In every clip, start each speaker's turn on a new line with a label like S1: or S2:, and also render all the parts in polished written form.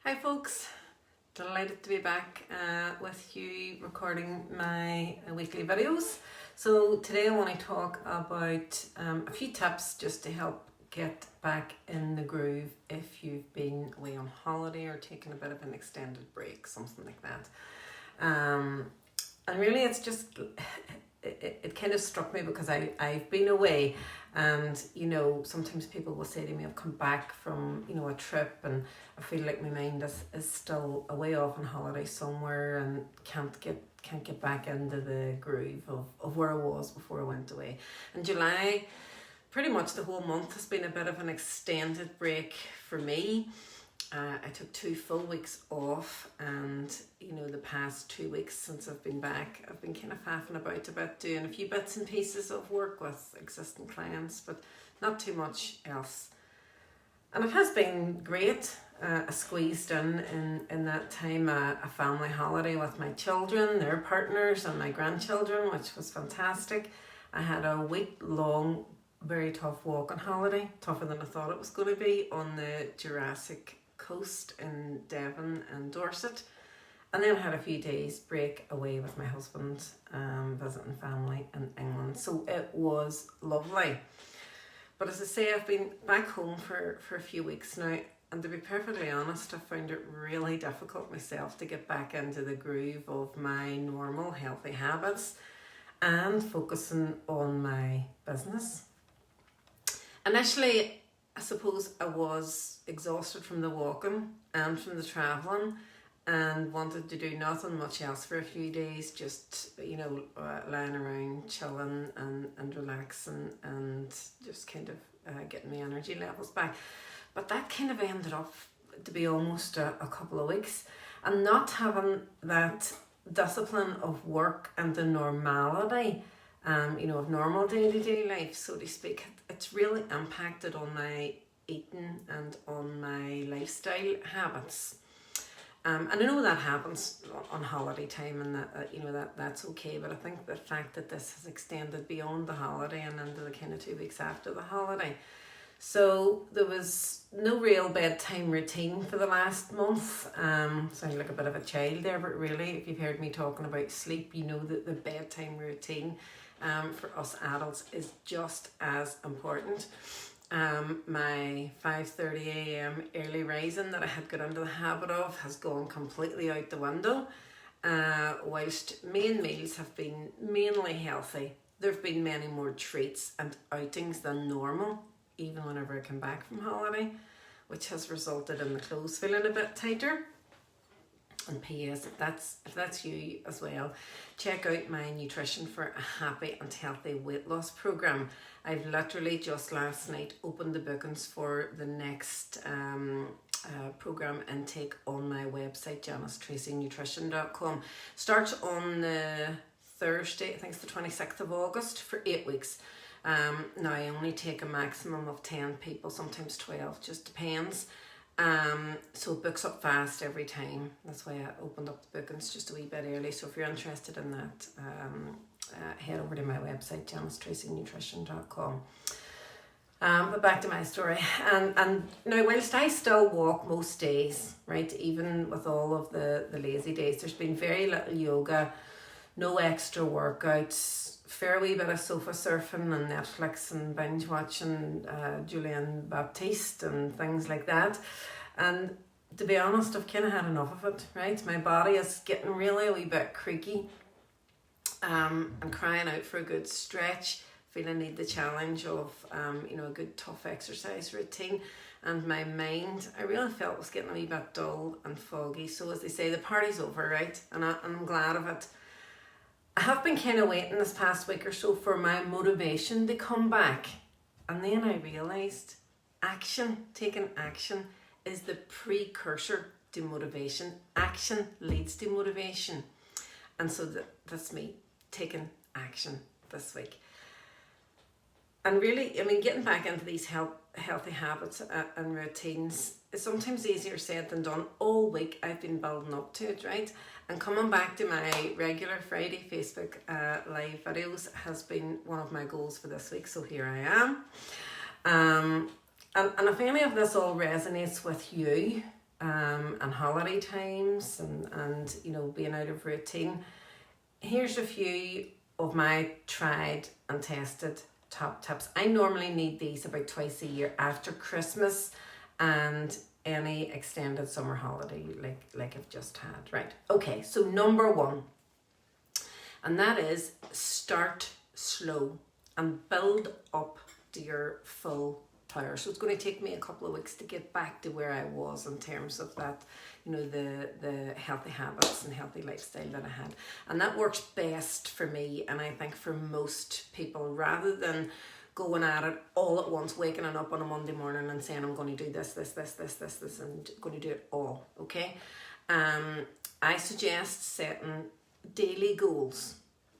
S1: Hi folks, delighted to be back with you recording my weekly videos. So today I want to talk about a few tips just to help get back in the groove if you've been away on holiday or taken a bit of an extended break, something like that. And really it's just, it kind of struck me because I've been away, and sometimes people will say to me, I've come back from a trip and I feel like my mind is still away off on holiday somewhere and can't get back into the groove of where I was before I went away. And July, pretty much the whole month, has been a bit of an extended break for me. I took 2 full weeks off, and the past 2 weeks since I've been back, I've been kind of faffing about doing a few bits and pieces of work with existing clients, but not too much else. And it has been great. I squeezed in that time a family holiday with my children, their partners and my grandchildren, which was fantastic. I had a week-long, very tough walking holiday, tougher than I thought it was going to be, on the Jurassic Coast in Devon and Dorset. And then I had a few days break away with my husband, visiting family in England. So it was lovely. But as I say, I've been back home for a few weeks now, and to be perfectly honest, I found it really difficult myself to get back into the groove of my normal healthy habits and focusing on my business. Initially, I suppose I was exhausted from the walking and from the travelling, and wanted to do nothing much else for a few days, just lying around chilling and relaxing and just kind of getting my energy levels back. But that kind of ended up to be almost a couple of weeks, and not having that discipline of work and the normality of normal day-to-day life, so to speak. It's really impacted on my eating and on my lifestyle habits. And I know that happens on holiday time, and that's okay, but I think the fact that this has extended beyond the holiday and into the kind of 2 weeks after the holiday. So there was no real bedtime routine for the last month. Sound like a bit of a child there, but really, if you've heard me talking about sleep, you know that the bedtime routine for us adults is just as important. My 5:30 a.m. early rising that I had got into the habit of has gone completely out the window. Whilst main meals have been mainly healthy, there have been many more treats and outings than normal, even whenever I come back from holiday, which has resulted in the clothes feeling a bit tighter. And P.S. if that's you as well, check out my Nutrition for a Happy and Healthy Weight Loss program. I've literally just last night opened the bookings for the next program intake on my website, JaniceTracyNutrition.com. Starts on the Thursday, I think it's the 26th of August, for 8 weeks. Now I only take a maximum of 10 people, sometimes 12, just depends. So it books up fast every time. That's why I opened up the bookings just a wee bit early. So if you're interested in that, head over to my website, JaniceTracyNutrition.com. But back to my story. And now, whilst I still walk most days, right, even with all of the lazy days, there's been very little yoga, no extra workouts, fair wee bit of sofa surfing and Netflix and binge watching Julian Baptiste and things like that. And to be honest, I've kind of had enough of it, right? My body is getting really a wee bit creaky. I'm crying out for a good stretch. Feel I need the challenge of a good tough exercise routine. And my mind, I really felt, was getting a wee bit dull and foggy. So as they say, the party's over, right? And I'm glad of it. I have been kind of waiting this past week or so for my motivation to come back. And then I realised taking action is the precursor to motivation. Action leads to motivation. And so that's me taking action this week. And really, getting back into these healthy habits and routines is sometimes easier said than done. All week I've been building up to it, right? And coming back to my regular Friday Facebook live videos has been one of my goals for this week. So here I am. And if any of this all resonates with you, and holiday times and you know, being out of routine, here's a few of my tried and tested top tips. I normally need these about twice a year after Christmas and any extended summer holiday like I've just had. Right, okay, so number one, and that is start slow and build up to your full power. So it's going to take me a couple of weeks to get back to where I was in terms of that, you know, the healthy habits and healthy lifestyle that I had. And that works best for me, and I think for most people, rather than going at it all at once, waking up on a Monday morning and saying I'm going to do this, and going to do it all, okay? I suggest setting daily goals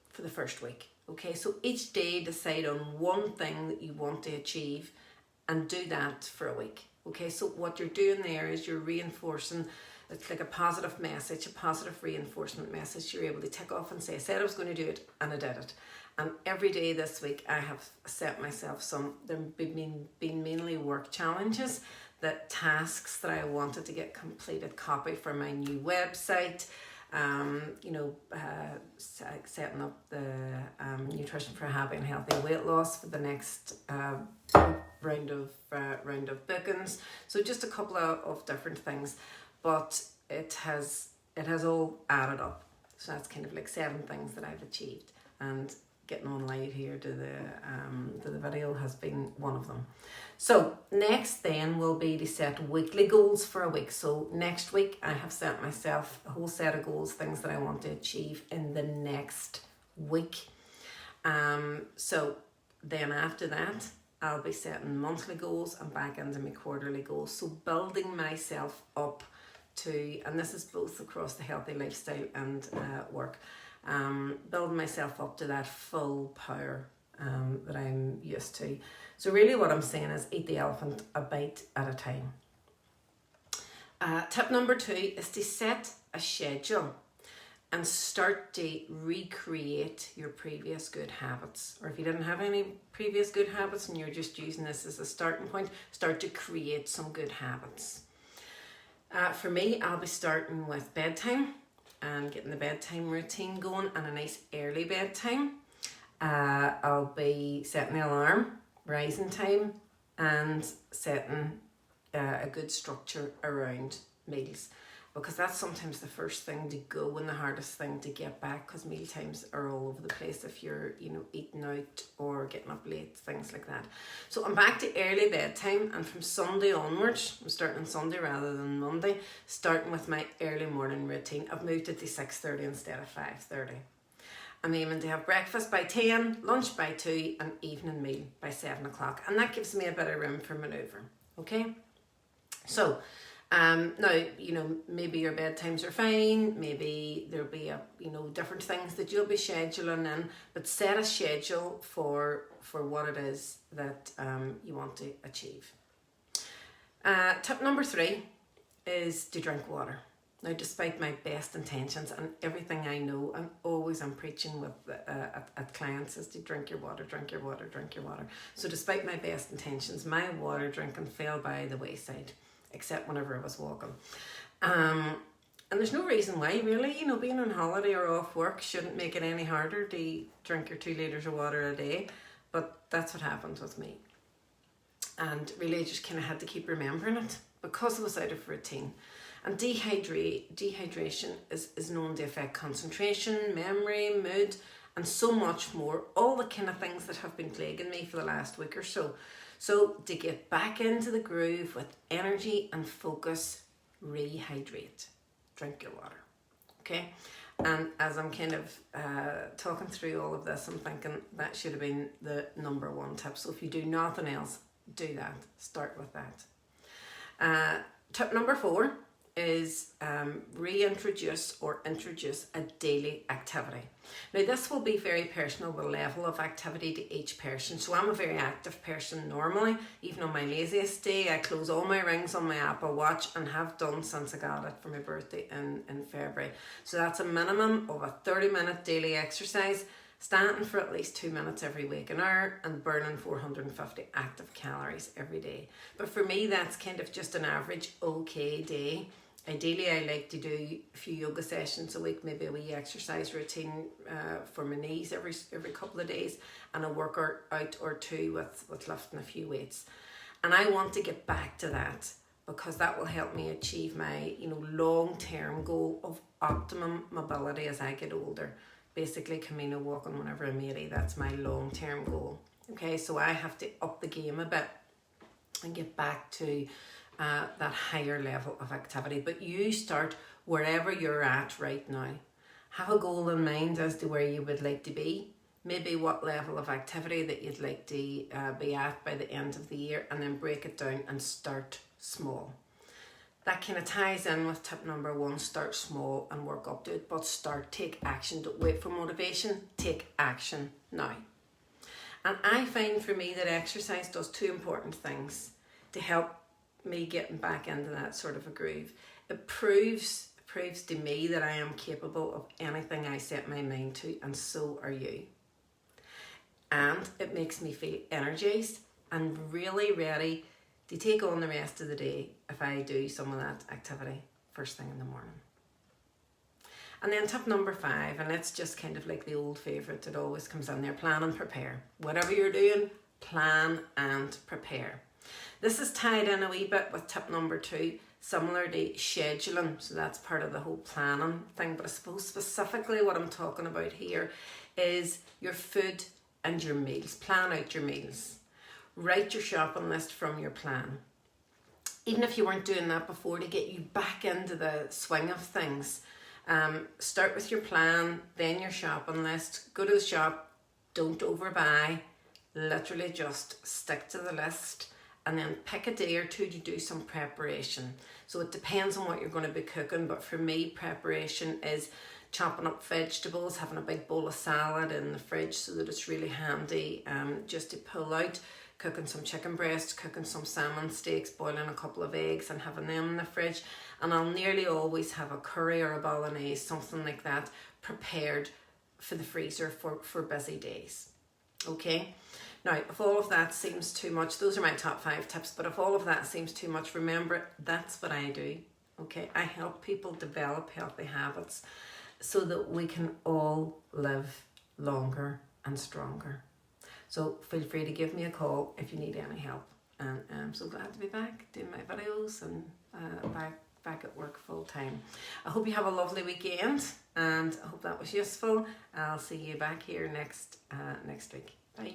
S1: for the first week, okay? So each day decide on one thing that you want to achieve and do that for a week, okay? So what you're doing there is you're reinforcing, it's like a positive message, a positive reinforcement message. You're able to tick off and say, I said I was going to do it and I did it. And every day this week I have set myself some, they've been mainly work challenges, that tasks that I wanted to get completed, copy for my new website, you know, setting up the nutrition for happy and healthy weight loss for the next round of bookings. So just a couple of different things, but it has all added up. So that's kind of like 7 things that I've achieved, and getting on live here to the video has been one of them. So next then will be to set weekly goals for a week. So next week I have set myself a whole set of goals, things that I want to achieve in the next week. So then after that I'll be setting monthly goals and back into my quarterly goals. So building myself up to, and this is both across the healthy lifestyle and work, building myself up to that full power that I'm used to. So really what I'm saying is eat the elephant a bite at a time. Tip number 2 is to set a schedule and start to recreate your previous good habits. Or if you didn't have any previous good habits and you're just using this as a starting point, start to create some good habits. For me, I'll be starting with bedtime and getting the bedtime routine going, and a nice early bedtime. I'll be setting the alarm, rising time, and setting a good structure around meals, because that's sometimes the first thing to go and the hardest thing to get back, because meal times are all over the place if you're, you know, eating out or getting up late, things like that. So I'm back to early bedtime, and from Sunday onwards, I'm starting on Sunday rather than Monday, starting with my early morning routine. I've moved it to 6:30 instead of 5:30. I'm aiming to have breakfast by 10, lunch by 2, and evening meal by 7 o'clock. And that gives me a bit of room for manoeuvre, okay? So, now, you know, maybe your bedtimes are fine, maybe there'll be different things that you'll be scheduling in, but set a schedule for what it is that you want to achieve. Tip number 3 is to drink water. Now, despite my best intentions and everything I know, I'm preaching with at clients is to drink your water, drink your water, drink your water. So despite my best intentions, my water drinking fell by the wayside, except whenever I was walking. And there's no reason why, really. You know, being on holiday or off work shouldn't make it any harder to drink your 2 litres of water a day, but that's what happens with me. And really, I just kind of had to keep remembering it because I was out of routine. And dehydration is known to affect concentration, memory, mood, and so much more. All the kind of things that have been plaguing me for the last week or so. So to get back into the groove with energy and focus, rehydrate. Drink your water. Okay? And as I'm kind of talking through all of this, I'm thinking that should have been the number 1 tip. So if you do nothing else, do that. Start with that. Tip number 4 is reintroduce or introduce a daily activity. Now this will be very personal, the level of activity to each person. So I'm a very active person normally. Even on my laziest day, I close all my rings on my Apple Watch, and have done since I got it for my birthday in February. So that's a minimum of a 30-minute daily exercise, standing for at least 2 minutes every waking hour, and burning 450 active calories every day. But for me, that's kind of just an average okay day. Ideally, I like to do a few yoga sessions a week, maybe a wee exercise routine for my knees every couple of days, and a workout or two with lifting a few weights. And I want to get back to that, because that will help me achieve my long-term goal of optimum mobility as I get older. Basically, Camino walking whenever I'm 80, that's my long-term goal. Okay, so I have to up the game a bit and get back to that higher level of activity. But you start wherever you're at right now. Have a goal in mind as to where you would like to be. Maybe what level of activity that you'd like to be at by the end of the year, and then break it down and start small. That kind of ties in with tip number 1, start small and work up to it, but take action. Don't wait for motivation, take action now. And I find for me that exercise does 2 important things to help me getting back into that sort of a groove. It proves to me that I am capable of anything I set my mind to, and so are you. And it makes me feel energized and really ready to take on the rest of the day if I do some of that activity first thing in the morning. And then tip number 5, and it's just kind of like the old favourite that always comes in there, plan and prepare. Whatever you're doing, plan and prepare. This is tied in a wee bit with tip number 2, similar to scheduling, so that's part of the whole planning thing, but I suppose specifically what I'm talking about here is your food and your meals. Plan out your meals. Write your shopping list from your plan. Even if you weren't doing that before, to get you back into the swing of things. Start with your plan, then your shopping list. Go to the shop, don't overbuy. Literally just stick to the list, and then pick a day or 2 to do some preparation. So it depends on what you're going to be cooking, but for me, preparation is chopping up vegetables, having a big bowl of salad in the fridge so that it's really handy just to pull out, cooking some chicken breasts, cooking some salmon steaks, boiling a couple of eggs and having them in the fridge. And I'll nearly always have a curry or a bolognese, something like that, prepared for the freezer for busy days. Okay? Now, if all of that seems too much, those are my top 5 tips, but if all of that seems too much, remember, that's what I do. Okay? I help people develop healthy habits so that we can all live longer and stronger. So feel free to give me a call if you need any help. And I'm so glad to be back doing my videos and back at work full time. I hope you have a lovely weekend, and I hope that was useful. I'll see you back here next week. Bye.